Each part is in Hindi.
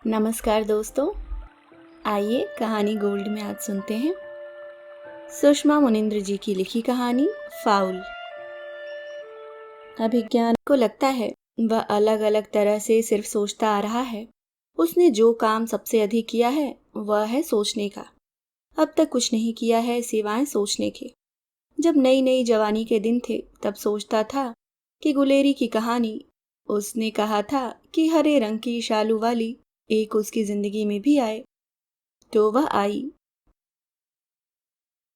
नमस्कार दोस्तों, आइए कहानी गोल्ड में आज सुनते हैं सुषमा मुनिंद्र जी की लिखी कहानी फाउल। अभिज्ञान को लगता है वह अलग अलग तरह से सिर्फ सोचता आ रहा है। उसने जो काम सबसे अधिक किया है वह है सोचने का। अब तक कुछ नहीं किया है सिवाय सोचने के। जब नई नई जवानी के दिन थे तब सोचता था कि गुलेरी की कहानी, उसने कहा था कि हरे रंग की शालू वाली एक उसकी जिंदगी में भी आए, तो वह आई।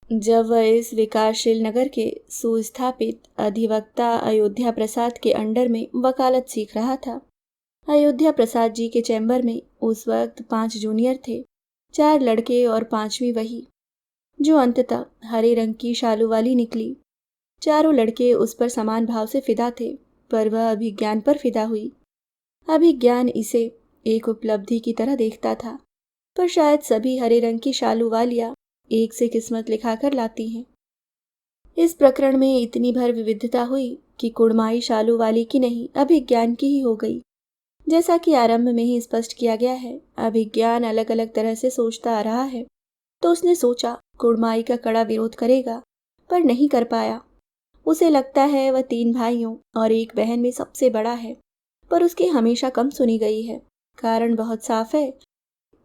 जब वह इस विकासशील नगर के सुस्थापित अधिवक्ता अयोध्या प्रसाद के अंडर में वकालत सीख रहा था। अयोध्या प्रसाद जी के चैम्बर में उस वक्त 5 जूनियर थे, 4 लड़के और 5वीं वही, जो अंततः हरे रंग की शालू वाली निकली। चारों लड़के उस पर समान भाव से फिदा थे, पर वह अभिज्ञान पर फिदा हुई। अभिज्ञान इसे एक उपलब्धि की तरह देखता था, पर शायद सभी हरे रंग की शालू वालियां एक से किस्मत लिखाकर लाती हैं। इस प्रकरण में इतनी भर विविधता हुई कि कुड़माई शालू वाली की नहीं, अभिज्ञान की ही हो गई। जैसा कि आरंभ में ही स्पष्ट किया गया है, अभिज्ञान अलग अलग तरह से सोचता आ रहा है, तो उसने सोचा कुड़माई का कड़ा विरोध करेगा, पर नहीं कर पाया। उसे लगता है वह 3 भाइयों और एक बहन में सबसे बड़ा है, पर उसकी हमेशा कम सुनी गई है। कारण बहुत साफ है।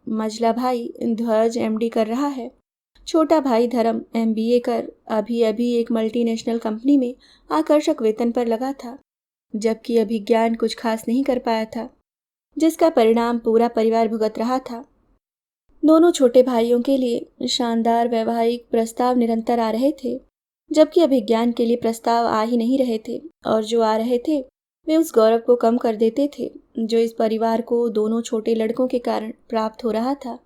मझला भाई ध्वज एमडी कर रहा है, छोटा भाई धर्म एमबीए कर अभी अभी एक मल्टीनेशनल कंपनी में आकर्षक वेतन पर लगा था, जबकि अभिज्ञान कुछ खास नहीं कर पाया था, जिसका परिणाम पूरा परिवार भुगत रहा था। दोनों छोटे भाइयों के लिए शानदार वैवाहिक प्रस्ताव निरंतर आ रहे थे, जबकि अभिज्ञान के लिए प्रस्ताव आ ही नहीं रहे थे, और जो आ रहे थे वे उस गौरव को कम कर देते थे जो इस परिवार को दोनों छोटे लड़कों के कारण प्राप्त हो रहा था।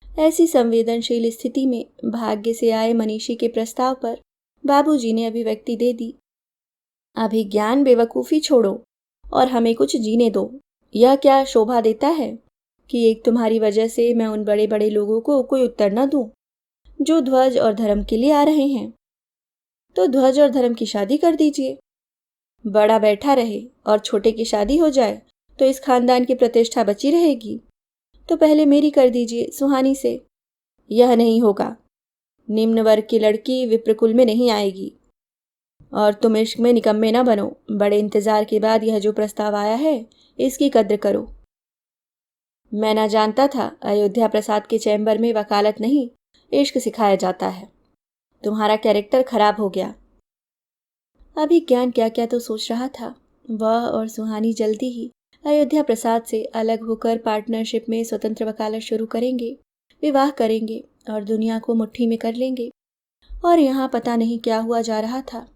ऐसी संवेदनशील स्थिति में भाग्य से आए मनीषी के प्रस्ताव पर बाबूजी ने अभिव्यक्ति दे दी, अभिज्ञान बेवकूफ़ी छोड़ो और हमें कुछ जीने दो। यह क्या शोभा देता है कि एक तुम्हारी वजह से मैं उन बड़े बड़े लोगों को कोई उत्तर न दूं जो ध्वज और धर्म के लिए आ रहे हैं। तो ध्वज और धर्म की शादी कर दीजिए। बड़ा बैठा रहे और छोटे की शादी हो जाए तो इस खानदान की प्रतिष्ठा बची रहेगी। तो पहले मेरी कर दीजिए सुहानी से। यह नहीं होगा। निम्न वर्ग की लड़की विप्रकुल में नहीं आएगी। और तुम इश्क में निकम्मे न बनो। बड़े इंतजार के बाद यह जो प्रस्ताव आया है, इसकी कद्र करो। मैं ना जानता था अयोध्या प्रसाद के चैम्बर में वकालत नहीं, इश्क सिखाया जाता है। तुम्हारा कैरेक्टर खराब हो गया। अभिज्ञान क्या क्या तो सोच रहा था। वह और सुहानी जल्दी ही अयोध्या प्रसाद से अलग होकर पार्टनरशिप में स्वतंत्र वकालत शुरू करेंगे, विवाह करेंगे और दुनिया को मुट्ठी में कर लेंगे। और यहाँ पता नहीं क्या हुआ जा रहा था।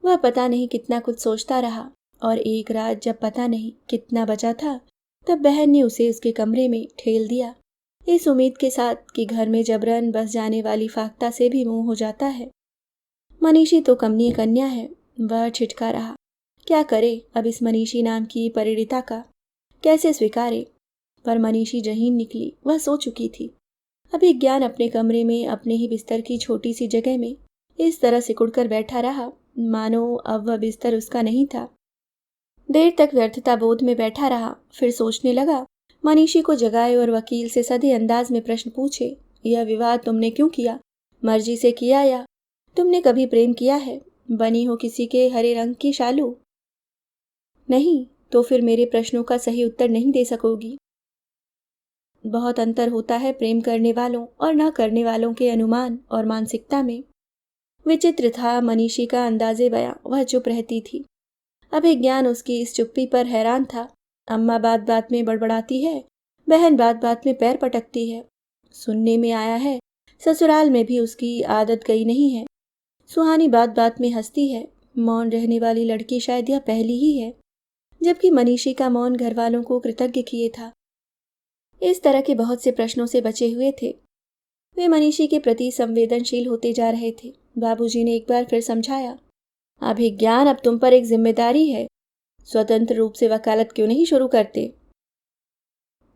वह पता नहीं कितना कुछ सोचता रहा, और एक रात जब पता नहीं कितना बचा था, तब बहन ने उसे उसके कमरे में ठेल दिया, इस उम्मीद के साथ कि घर में जबरन बस जाने वाली फाख्ता से भी मुंह हो जाता है। मनीषी तो कमनीय कन्या है। वह छिटका रहा। क्या करे अब इस मनीषी नाम की परिणीता का, कैसे स्वीकारे। पर मनीषी जहीन निकली, वह सो चुकी थी। अभिज्ञान अपने कमरे में अपने ही बिस्तर की छोटी सी जगह में इस तरह सिकुड़कर बैठा रहा मानो अब वह बिस्तर उसका नहीं था। देर तक व्यर्थता बोध में बैठा रहा, फिर सोचने लगा। मनीषी को जगाए और वकील से सधे अंदाज में प्रश्न पूछे, यह विवाह तुमने क्यों किया? मर्जी से किया या तुमने कभी प्रेम किया है? बनी हो किसी के हरे रंग की शालू? नहीं, तो फिर मेरे प्रश्नों का सही उत्तर नहीं दे सकोगी। बहुत अंतर होता है प्रेम करने वालों और न करने वालों के अनुमान और मानसिकता में। विचित्र था मनीषी का अंदाजे बयां। वह चुप रहती थी। अभिज्ञान उसकी इस चुप्पी पर हैरान था। अम्मा बात बात में बड़बड़ाती है, बहन बात बात में पैर पटकती है। सुनने में आया है ससुराल में भी उसकी आदत गई नहीं है। सुहानी बात बात में हंसती है। मौन रहने वाली लड़की शायद यह पहली ही है, जबकि मनीषी का मौन घर वालों को कृतज्ञ किए था। इस तरह के बहुत से प्रश्नों से बचे हुए थे। वे मनीषी के प्रति संवेदनशील होते जा रहे थे। बाबूजी ने एक बार फिर समझाया, अभिज्ञान अब तुम पर एक जिम्मेदारी है। स्वतंत्र रूप से वकालत क्यों नहीं शुरू करते?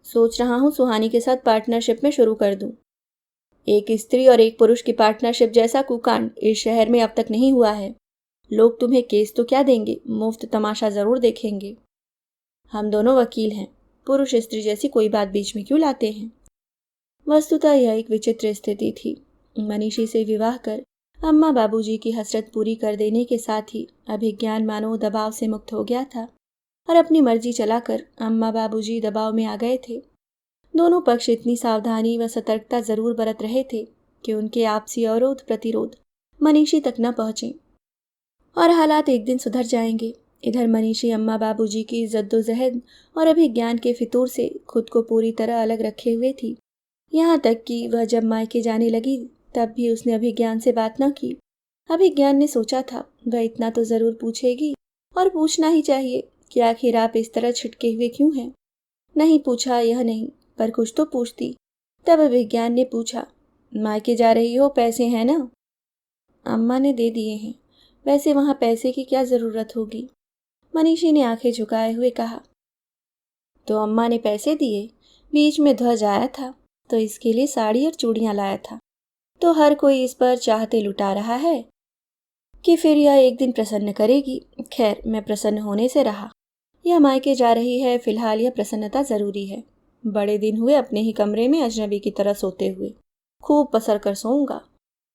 सोच रहा हूँ सुहानी के साथ पार्टनरशिप में शुरू कर दूं। एक स्त्री और एक पुरुष की पार्टनरशिप जैसा कुकांड इस शहर में अब तक नहीं हुआ है। लोग तुम्हें केस तो क्या देंगे, मुफ्त तमाशा जरूर देखेंगे। हम दोनों वकील हैं, पुरुष स्त्री जैसी कोई बात बीच में क्यों लाते हैं? वस्तुतः यह एक विचित्र स्थिति थी। मनीषी से विवाह कर अम्मा बाबूजी की हसरत पूरी कर देने के साथ ही अभिज्ञान मानो दबाव से मुक्त हो गया था और अपनी मर्जी चलाकर अम्मा बाबूजी दबाव में आ गए थे। दोनों पक्ष इतनी सावधानी व सतर्कता जरूर बरत रहे थे कि उनके आपसी अवरोध प्रतिरोध मनीषी तक न पहुंचे और हालात एक दिन सुधर जाएंगे। इधर मनीषी अम्मा बाबूजी की जद्दोजहद और अभिज्ञान के फितूर से खुद को पूरी तरह अलग रखे हुए थी। यहाँ तक कि वह जब मायके जाने लगी तब भी उसने अभिज्ञान से बात न की। अभिज्ञान ने सोचा था वह इतना तो जरूर पूछेगी और पूछना ही चाहिए कि आखिर आप इस तरह छिटके हुए क्यों हैं। नहीं पूछा यह नहीं, पर कुछ तो पूछती। तब अभिज्ञान ने पूछा, मायके जा रही हो, पैसे हैं ना? अम्मा ने दे दिए हैं। वैसे वहाँ पैसे की क्या जरूरत होगी? मनीषी ने आंखें झुकाए हुए कहा। तो अम्मा ने पैसे दिए, बीच में ध्वज आया था तो इसके लिए साड़ी और चूड़ियां लाया था, तो हर कोई इस पर चाहते लुटा रहा है कि फिर यह एक दिन प्रसन्न करेगी। खैर, मैं प्रसन्न होने से रहा। यह मायके जा रही है, फिलहाल यह प्रसन्नता जरूरी है। बड़े दिन हुए अपने ही कमरे में अजनबी की तरह सोते हुए। खूब पसर कर सोऊंगा।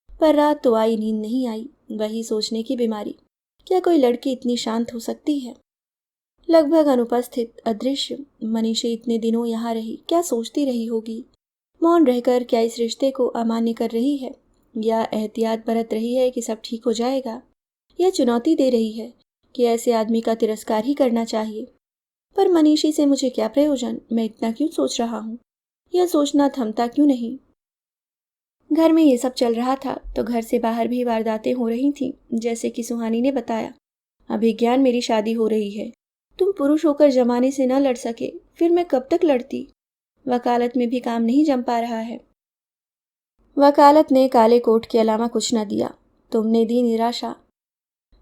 पर रात तो आई, नींद नहीं आई। वही सोचने की बीमारी। क्या कोई लड़की इतनी शांत हो सकती है? लगभग अनुपस्थित, अदृश्य मनीषी इतने दिनों यहाँ रही, क्या सोचती रही होगी? मौन रहकर क्या इस रिश्ते को अमान्य कर रही है, या एहतियात बरत रही है कि सब ठीक हो जाएगा, या चुनौती दे रही है कि ऐसे आदमी का तिरस्कार ही करना चाहिए। पर मनीषी से मुझे क्या प्रयोजन? मैं इतना क्यों सोच रहा हूँ? यह सोचना थमता क्यों नहीं? घर में ये सब चल रहा था तो घर से बाहर भी वारदातें हो रही थीं। जैसे कि सुहानी ने बताया, अभिज्ञान, मेरी शादी हो रही है। तुम पुरुष होकर जमाने से न लड़ सके, फिर मैं कब तक लड़ती? वकालत में भी काम नहीं जम पा रहा है। वकालत ने काले कोट के अलावा कुछ न दिया। तुमने दी निराशा,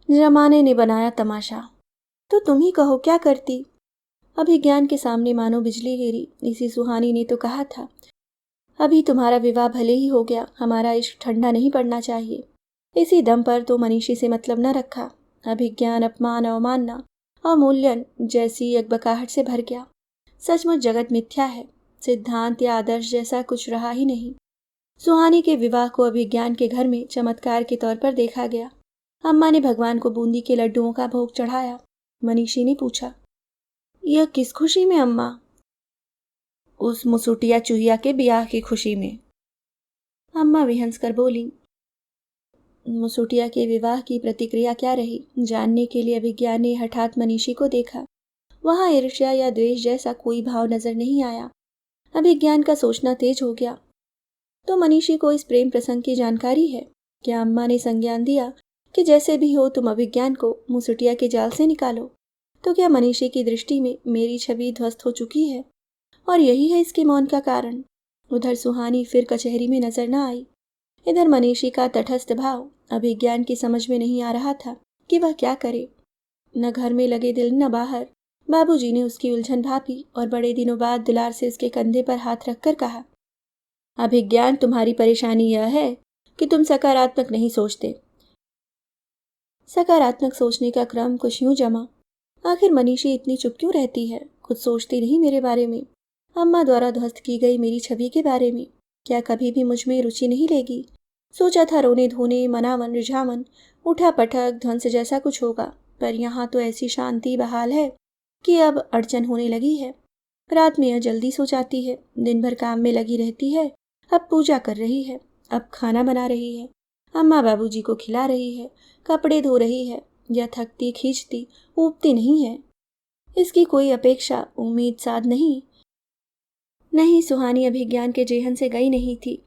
जमाने ने बनाया तमाशा। तो तुम ही कहो, क्या करती? अभिज्ञान के सामने मानो बिजली गिरी। इसी सुहानी ने तो कहा था, अभी तुम्हारा विवाह भले ही हो गया, हमारा इश्क ठंडा नहीं पड़ना चाहिए। इसी दम पर तो मनीषी से मतलब न रखा। अभिज्ञान अपमान, अवमानना, अवमूल्यन जैसी अकबकाहट से भर गया। सचमुच जगत मिथ्या है। सिद्धांत या आदर्श जैसा कुछ रहा ही नहीं। सुहानी के विवाह को अभिज्ञान के घर में चमत्कार के तौर पर देखा गया। अम्मा ने भगवान को बूंदी के लड्डुओं का भोग चढ़ाया। मनीषी ने पूछा, यह किस खुशी में अम्मा? उस मुसुटिया चूहिया के ब्याह की खुशी में। अम्मा विहंस कर बोली। मुसुटिया के विवाह की प्रतिक्रिया क्या रही, जानने के लिए अभिज्ञान ने हठात मनीषी को देखा। वहां ईर्ष्या या द्वेष जैसा कोई भाव नजर नहीं आया। अभिज्ञान का सोचना तेज हो गया। तो मनीषी को इस प्रेम प्रसंग की जानकारी है? क्या अम्मा ने संज्ञान दिया कि जैसे भी हो तुम अभिज्ञान को मुसुटिया के जाल से निकालो? तो क्या मनीषी की दृष्टि में मेरी छवि ध्वस्त हो चुकी है और यही है इसके मौन का कारण? उधर सुहानी फिर कचहरी में नजर न आई। इधर मनीषी का तटस्थ भाव अभिज्ञान की समझ में नहीं आ रहा था कि वह क्या करे। न घर में लगे दिल न बाहर। बाबूजी ने उसकी उलझन भापी और बड़े दिनों बाद दुलार से उसके कंधे पर हाथ रखकर कहा, अभिज्ञान, तुम्हारी परेशानी यह है कि तुम सकारात्मक नहीं सोचते। सकारात्मक सोचने का क्रम कुछ यूं जमा। आखिर मनीषी इतनी चुप क्यों रहती है? कुछ सोचती नहीं मेरे बारे में, अम्मा द्वारा ध्वस्त की गई मेरी छवि के बारे में? क्या कभी भी मुझ में रुचि नहीं लेगी? सोचा था रोने धोने, मनावन, रिझावन, उठा पटक, ध्वंस जैसा कुछ होगा, पर यहाँ तो ऐसी शांति बहाल है कि अब अड़चन होने लगी है। रात में यह जल्दी सो जाती है, दिन भर काम में लगी रहती है। अब पूजा कर रही है, अब खाना बना रही है, अम्मा बाबूजी को खिला रही है, कपड़े धो रही है। यह थकती, खींचती, ऊबती नहीं है। इसकी कोई अपेक्षा, उम्मीद साध नहीं। नहीं, सुहानी अभिज्ञान के जेहन से गई नहीं थी।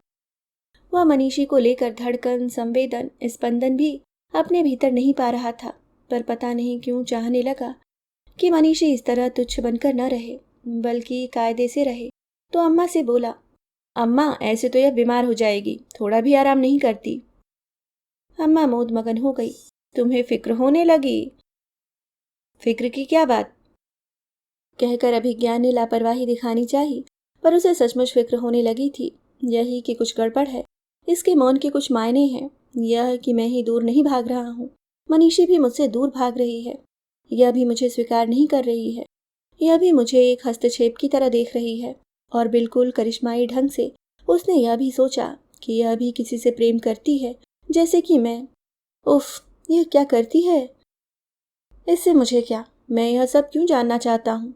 वह मनीषी को लेकर धड़कन, संवेदन, स्पंदन भी अपने भीतर नहीं पा रहा था। पर पता नहीं क्यों चाहने लगा कि मनीषी इस तरह तुच्छ बनकर न रहे, बल्कि कायदे से रहे। तो अम्मा से बोला, अम्मा, ऐसे तो यह बीमार हो जाएगी, थोड़ा भी आराम नहीं करती। अम्मा मोद मगन हो गई। तुम्हें फिक्र होने लगी? फिक्र की क्या बात? कहकर अभिज्ञान ने लापरवाही दिखानी चाहिए, पर उसे सचमुच फिक्र होने लगी थी। यही कि कुछ गड़बड़ है। इसके मौन के कुछ मायने हैं। यह कि मैं ही दूर नहीं भाग रहा हूँ, मनीषी भी मुझसे दूर भाग रही है। यह भी मुझे स्वीकार नहीं कर रही है। यह भी मुझे एक हस्तक्षेप की तरह देख रही है और बिल्कुल करिश्माई ढंग से उसने यह भी सोचा कि यह भी किसी से प्रेम करती है जैसे कि मैं। उफ, यह क्या करती है? इससे मुझे क्या, मैं यह सब क्यों जानना चाहता हूँ?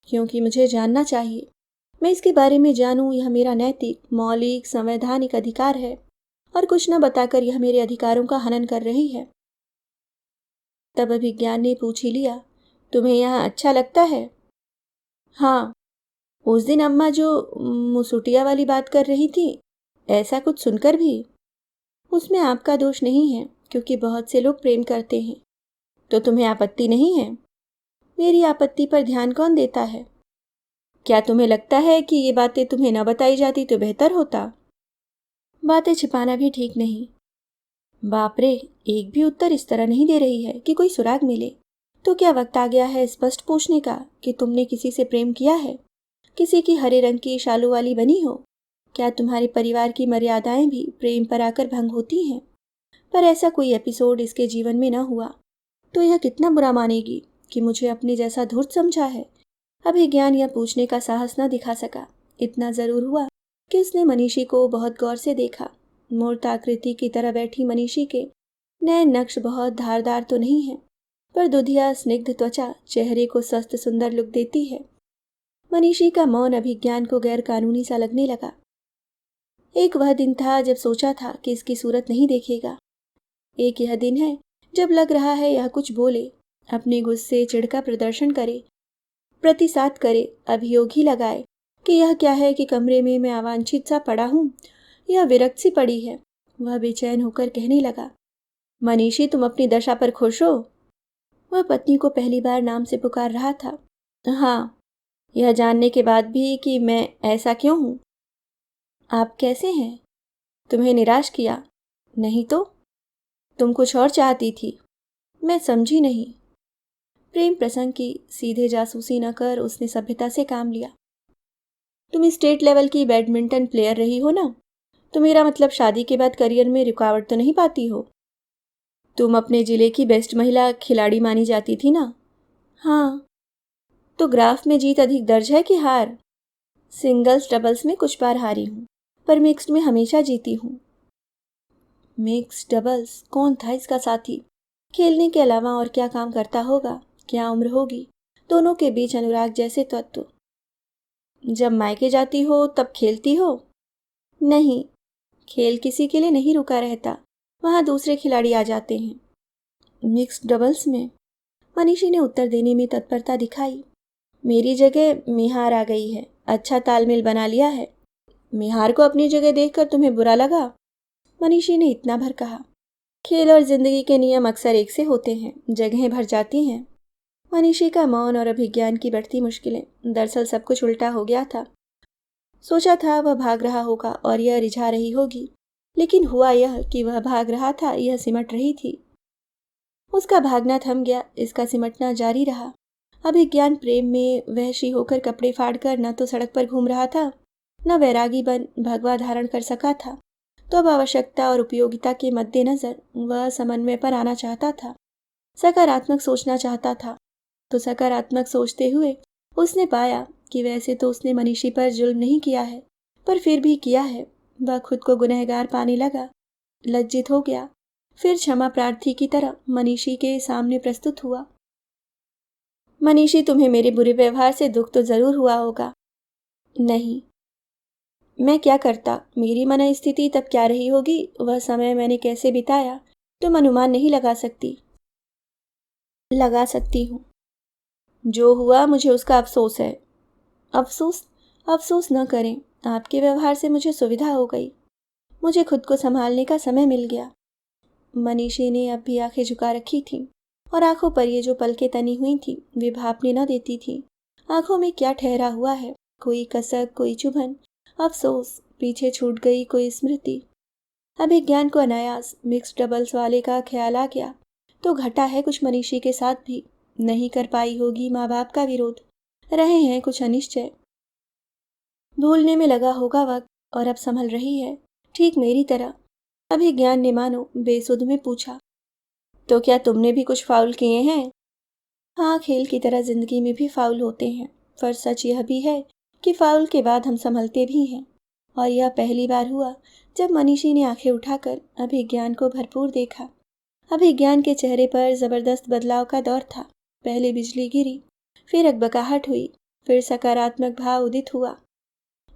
क्योंकि मुझे जानना चाहिए। मैं इसके बारे में जानूं, यह मेरा नैतिक, मौलिक, संवैधानिक अधिकार है और कुछ न बताकर यह मेरे अधिकारों का हनन कर रही है। तब अभिज्ञान ने पूछ ही लिया, तुम्हें यहाँ अच्छा लगता है? हाँ, उस दिन अम्मा जो मुसुटिया वाली बात कर रही थी, ऐसा कुछ सुनकर भी? उसमें आपका दोष नहीं है, क्योंकि बहुत से लोग प्रेम करते हैं। तो तुम्हें आपत्ति नहीं है? मेरी आपत्ति पर ध्यान कौन देता है? क्या तुम्हें लगता है कि ये बातें तुम्हें न बताई जाती तो बेहतर होता? बातें छिपाना भी ठीक नहीं। बाप रे, एक भी उत्तर इस तरह नहीं दे रही है कि कोई सुराग मिले। तो क्या वक्त आ गया है स्पष्ट पूछने का कि तुमने किसी से प्रेम किया है? किसी की हरे रंग की शालू वाली बनी हो? क्या तुम्हारे परिवार की मर्यादाएं भी प्रेम पर आकर भंग होती हैं? पर ऐसा कोई एपिसोड इसके जीवन में न हुआ तो यह कितना बुरा मानेगी कि मुझे अपने जैसा धूर्त समझा है। अभिज्ञान यह पूछने का साहस न दिखा सका। इतना जरूर हुआ कि उसने मनीषी को बहुत गौर से देखा। मूर्त आकृति की तरह बैठी मनीषी के नए नक्श बहुत धारदार तो नहीं है, पर दुधिया स्निग्ध त्वचा चेहरे को स्वस्थ सुंदर लुक देती है। मनीषी का मौन अभिज्ञान को गैर कानूनी सा लगने लगा। एक वह दिन था जब सोचा था कि इसकी सूरत नहीं देखेगा। एक यह दिन है जब लग रहा है यह कुछ बोले, अपने गुस्से चिढ़ का प्रदर्शन करे, प्रतिसाद करे, अभियोग ही लगाए कि यह क्या है कि कमरे में मैं अवांछित सा पड़ा हूँ, यह विरक्त सी पड़ी है। वह बेचैन होकर कहने लगा, मनीषी, तुम अपनी दशा पर खुश हो? वह पत्नी को पहली बार नाम से पुकार रहा था। हाँ, यह जानने के बाद भी कि मैं ऐसा क्यों हूँ। आप कैसे हैं? तुम्हें निराश किया? नहीं तो? तुम कुछ और चाहती थी। मैं समझी नहीं। प्रेम प्रसंग की सीधे जासूसी न कर उसने सभ्यता से काम लिया। तुम स्टेट लेवल की बैडमिंटन प्लेयर रही हो ना, तो मेरा मतलब शादी के बाद करियर में रुकावट तो नहीं पाती हो? तुम अपने जिले की बेस्ट महिला खिलाड़ी मानी जाती थी ना? हाँ। तो ग्राफ में जीत अधिक दर्ज है कि हार? सिंगल्स डबल्स में कुछ बार हारी हूँ, पर मिक्स्ड में हमेशा जीती हूँ। Mixed doubles? कौन था इसका साथी? खेलने के अलावा और क्या काम करता होगा? क्या उम्र होगी? दोनों के बीच अनुराग जैसे तत्व। जब मायके जाती हो तब खेलती हो? नहीं, खेल किसी के लिए नहीं रुका रहता, वहाँ दूसरे खिलाड़ी आ जाते हैं। मिक्स्ड डबल्स में? मनीषी ने उत्तर देने में तत्परता दिखाई। मेरी जगह मिहार आ गई है, अच्छा तालमेल बना लिया है। मिहार को अपनी जगह देखकर तुम्हें बुरा लगा? मनीषी ने इतना भर कहा। खेल और जिंदगी के नियम अक्सर एक से होते हैं, जगहें भर जाती हैं। मनीषी का मौन और अभिज्ञान की बढ़ती मुश्किलें, दरअसल सब कुछ उल्टा हो गया था। सोचा था वह भाग रहा होगा और यह रिझा रही होगी, लेकिन हुआ यह कि वह भाग रहा था, यह सिमट रही थी। उसका भागना थम गया, इसका सिमटना जारी रहा। अभिज्ञान प्रेम में वहशी होकर कपड़े फाड़कर न तो सड़क पर घूम रहा था, न वैरागी बन भगवा धारण कर सका था। तो अब आवश्यकता और उपयोगिता के मद्देनजर वह समन्वय पर आना चाहता था, सकारात्मक सोचना चाहता था। तो सकारात्मक सोचते हुए उसने पाया कि वैसे तो उसने मनीषी पर जुल्म नहीं किया है, पर फिर भी किया है। वह खुद को गुनहगार पाने लगा, लज्जित हो गया। फिर क्षमा प्रार्थी की तरह मनीषी के सामने प्रस्तुत हुआ। मनीषी, तुम्हें मेरे बुरे व्यवहार से दुख तो जरूर हुआ होगा। नहीं। मैं क्या करता, मेरी मनस्थिति तब क्या रही होगी, वह समय मैंने कैसे बिताया, तुम अनुमान नहीं लगा सकती। लगा सकती हूँ। जो हुआ मुझे उसका अफसोस है। अफसोस? अफसोस न करें, आपके व्यवहार से मुझे सुविधा हो गई। मुझे खुद को संभालने का समय मिल गया। मनीषी ने अब भी आंखें झुका रखी थीं और आंखों पर ये जो पलकें तनी हुई थीं वे भापने न देती थीं। आंखों में क्या ठहरा हुआ है, कोई कसक, कोई चुभन, अफसोस, पीछे छूट गई कोई स्मृति। अभिज्ञान को अनायास मिक्स्ड डबल्स वाले का ख्याल आ गया। तो घटा है कुछ मनीषी के साथ भी। नहीं कर पाई होगी माँ बाप का विरोध, रहे हैं कुछ अनिश्चय। भूलने में लगा होगा वक्त और अब संभल रही है, ठीक मेरी तरह। अभिज्ञान ने मानो बेसुध में पूछा, तो क्या तुमने भी कुछ फाउल किए हैं? हाँ, खेल की तरह जिंदगी में भी फाउल होते हैं, पर सच यह भी है कि फाउल के बाद हम संभलते भी हैं। और यह पहली बार हुआ जब मनीषी ने आंखें उठाकर अभिज्ञान को भरपूर देखा। अभिज्ञान के चेहरे पर जबरदस्त बदलाव का दौर था। पहले बिजली गिरी, फिर अकबकाहट हुई, फिर सकारात्मक भाव उदित हुआ।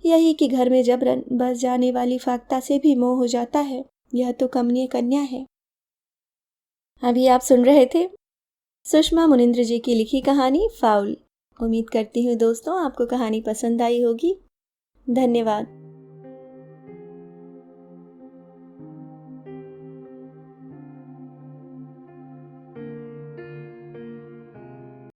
यही कि घर में जबरन बस जाने वाली फाख्ता से भी मोह हो जाता है, यह तो कमनीय कन्या है। अभी आप सुन रहे थे सुषमा मुनिंद्र जी की लिखी कहानी फाउल। उम्मीद करती हूँ दोस्तों आपको कहानी पसंद आई होगी। धन्यवाद।